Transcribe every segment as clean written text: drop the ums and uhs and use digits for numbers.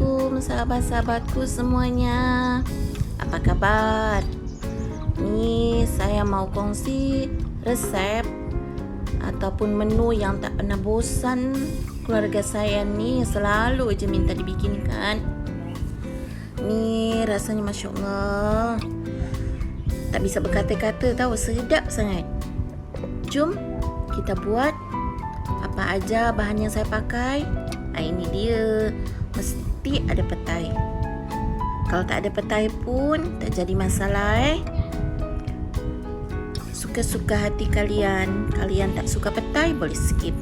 Assalamualaikum sahabat-sahabatku semuanya. Apa kabar? Nih saya mau kongsi resep ataupun menu yang tak pernah bosan. Keluarga saya nih selalu aja minta dibikinkan. Nih rasanya Masya Allah, tak bisa berkata-kata, tahu sedap sangat. Jom kita buat. Apa aja bahan yang saya pakai? Ini dia, mesti ada petai. Kalau tak ada petai pun tak jadi masalah. Suka-suka hati kalian. Kalian tak suka petai boleh skip.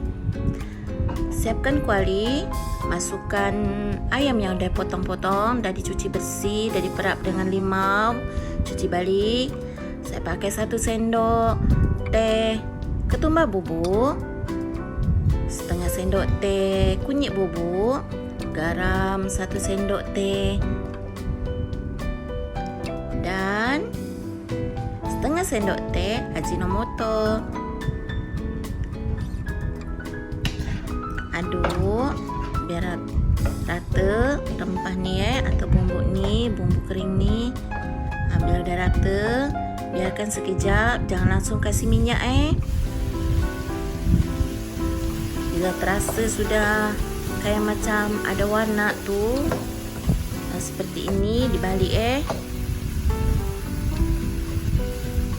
Siapkan kuali, masukkan ayam yang dah potong-potong, dah dicuci bersih, dah diperap dengan limau, cuci balik. Saya pakai 1 sendok teh ketumbar bubuk, setengah sendok teh kunyit bubuk, garam 1 sendok teh, dan setengah sendok teh Ajinomoto. Aduk biar rata rempah ni atau bumbu ni, bumbu kering ni. Bila dah rata, biarkan sekejap, jangan langsung kasih minyak. Bila terasa sudah kayak macam ada warna tu, seperti ini, dibalik.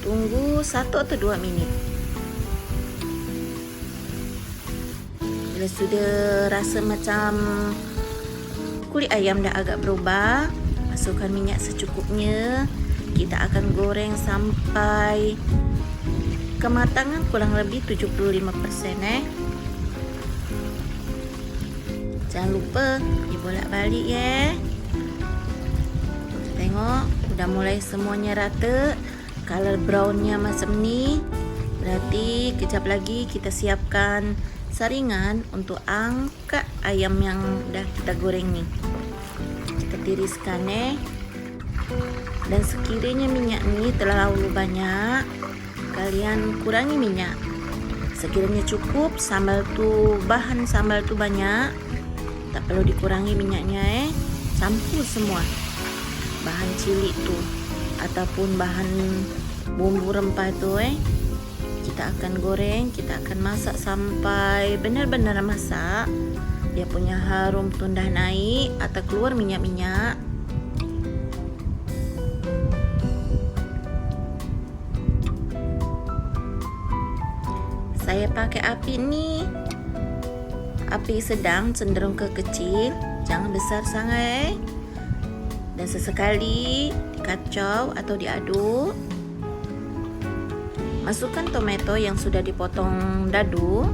Tunggu 1 atau 2 minit. Bila sudah rasa macam kulit ayam dah agak berubah, masukkan minyak secukupnya. Kita akan goreng sampai kematangan kurang lebih 75%. Jangan lupa dibolak-balik Tengok udah mulai semuanya rata, color brownnya macam ni. Berarti kejap lagi kita siapkan saringan untuk angkat ayam yang dah kita goreng ni. Kita tiriskan Dan sekiranya minyak ni terlalu banyak, kalian kurangi minyak. Sekiranya cukup, sambal tu, bahan sambal tu banyak, tak perlu dikurangi minyaknya. Campur semua bahan cili tu ataupun bahan bumbu rempah tu. Kita akan goreng, kita akan masak sampai benar-benar masak. Dia punya harum tu dah naik atau keluar minyak-minyak. Saya pakai api ni, api sedang cenderung ke kecil, jangan besar sangat. Dan sesekali dikacau atau diaduk. Masukkan tomato yang sudah dipotong dadu.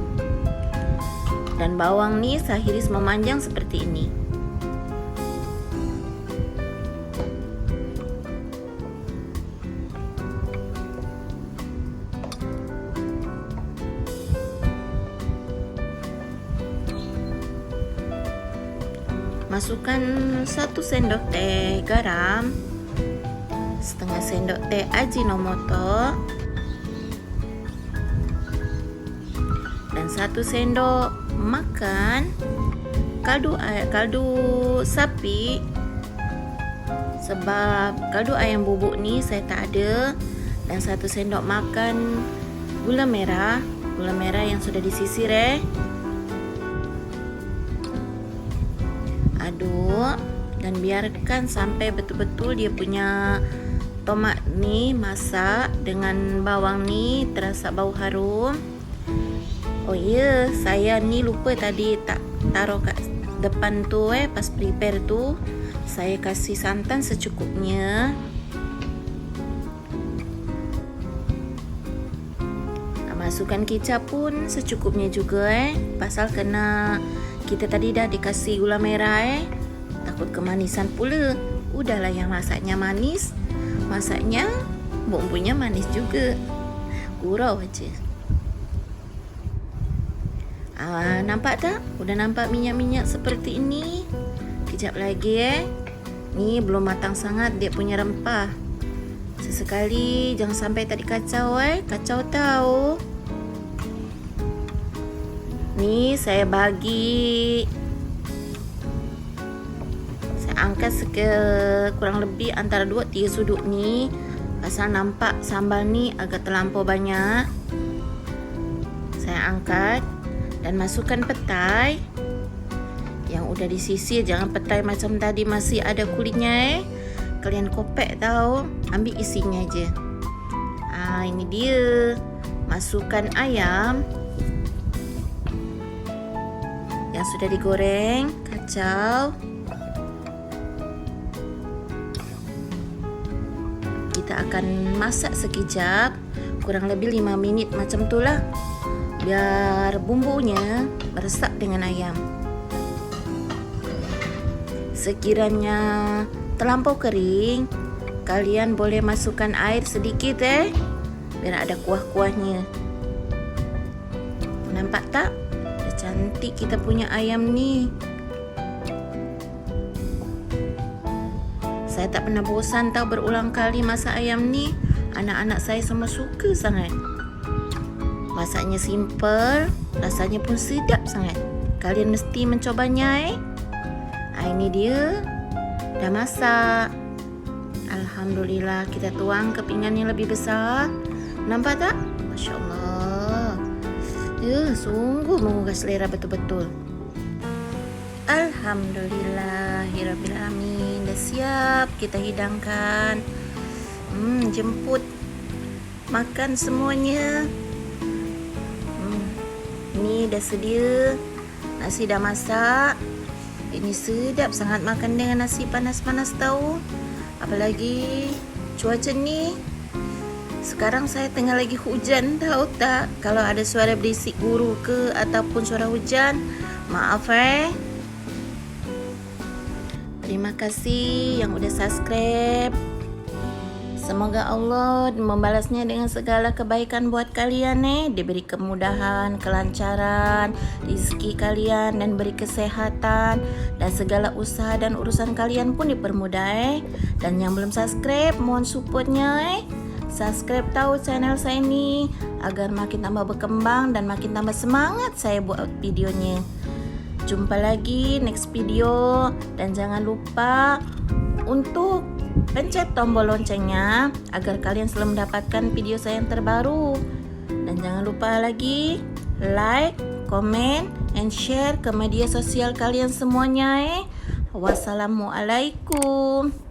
Dan bawang ni saya iris memanjang seperti ini. Masukkan 1 sendok teh garam, setengah sendok teh Ajinomoto, dan 1 sendok makan kaldu sapi. Sebab kaldu ayam bubuk ni saya tak ada. Dan 1 sendok makan gula merah yang sudah disisir. Aduk dan biarkan sampai betul-betul dia punya tomat ni masak dengan bawang ni terasa bau harum. Oh ya, saya ni lupa tadi tak taruh kat depan tu pas prepare tu. Saya kasih santan secukupnya. Masukkan kicap pun secukupnya juga pasal kena kita tadi dah dikasih gula merah takut kemanisan pula. Udahlah yang masaknya manis, masaknya bumbunya manis juga. Gurau aja. Nampak tak? Udah nampak minyak-minyak seperti ini. Kejap lagi Ni belum matang sangat dia punya rempah. Sesekali jangan sampai tadi kacau kacau tahu. Ni saya bagi angkat kurang lebih antara 2-3 sudut ni. Pasal nampak sambal ni agak terlampau banyak. Saya angkat dan masukkan petai yang udah disisir. Jangan petai macam tadi masih ada kulitnya Kalian kopek tau. Ambil isinya aja. Ini dia. Masukkan ayam yang sudah digoreng, kacau. Kita akan masak sekejap, kurang lebih 5 minit macam tu lah, biar bumbunya meresap dengan ayam. Sekiranya terlampau kering, kalian boleh masukkan air sedikit biar ada kuah-kuahnya. Nampak tak? Dah cantik kita punya ayam ni. Saya tak pernah bosan tahu berulang kali masak ayam ni. Anak-anak saya semua suka sangat. Masaknya simple, rasanya pun sedap sangat. Kalian mesti mencobanya Ini dia dah masak. Alhamdulillah, kita tuang ke pinggan yang lebih besar. Nampak tak? Masya Allah. Sungguh menggugah selera betul-betul. Alhamdulillahirrabbilalamin. Dah siap kita hidangkan. Jemput makan semuanya. Ini dah sedia. Nasi dah masak. Ini sedap sangat makan dengan nasi panas-panas tahu. Apalagi cuaca ni. Sekarang saya tengah lagi hujan, tahu tak? Kalau ada suara berisik guru ke ataupun suara hujan, maaf Terima kasih yang udah subscribe. Semoga Allah membalasnya dengan segala kebaikan buat kalian diberi kemudahan, kelancaran, rezeki kalian dan beri kesehatan, dan segala usaha dan urusan kalian pun dipermudah Dan yang belum subscribe, mohon supportnya Subscribe tahu channel saya ni agar makin tambah berkembang dan makin tambah semangat saya buat videonya. Jumpa lagi next video dan jangan lupa untuk pencet tombol loncengnya agar kalian selalu mendapatkan video saya yang terbaru. Dan jangan lupa lagi like, comment, and share ke media sosial kalian semuanya Wassalamualaikum.